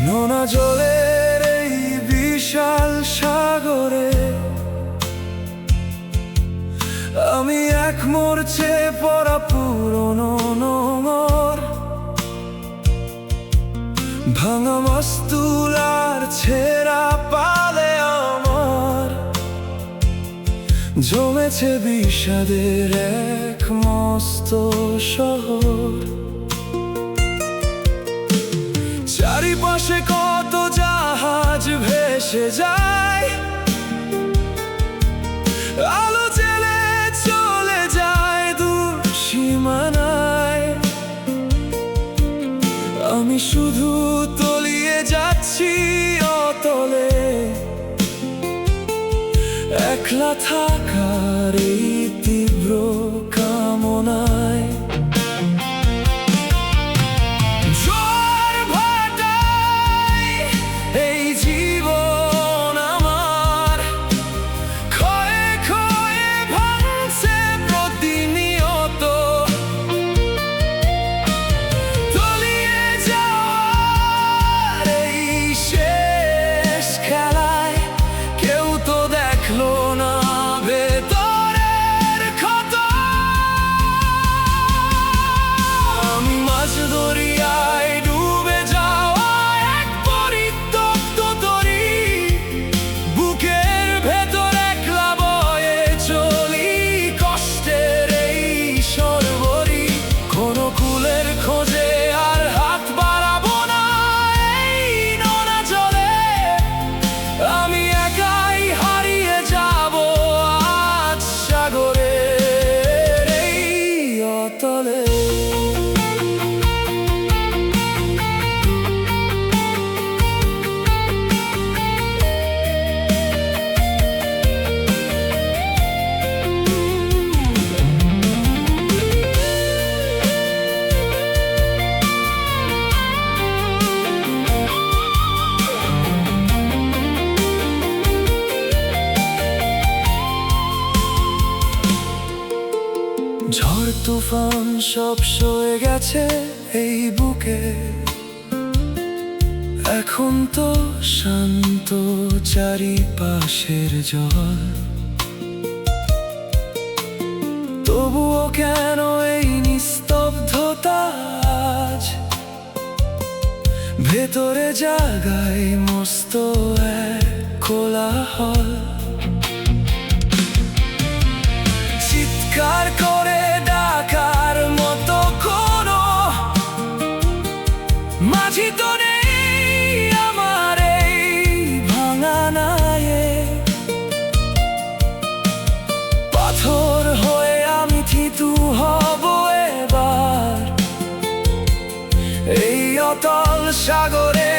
নোনা জলের এই বিশাল সাগরে আমি এক মরছে পড়া পুরনো নোঙর, ভাঙা মাস্তুল আর ছেঁড়া পালে আমার জমেছে বিষাদের এক মস্ত শহর। চারিপাশে কত জাহাজ ভেসে যায়, আলো জেলে চলে যায় দূর সীমানায়। আমি শুধু তলিয়ে যাচ্ছি অতলে, একলা থাকার এই তীব্র কামনায়। ঝড় তুফান সব সয়ে গেছে এই বুকে, এখন তো শান্ত চারিপাশের জল। তবুও কেন এই নিস্তব্ধতা আজ, ভেতরে জাগায় মস্ত এক কোলাহল। চিৎকার করে ডাকার মতো কোনো মাঝি তো নেই আমার এই ভাঙা নায়ে। পাথর হয়ে আমি থিতু হব এবার এই অতল সাগরে।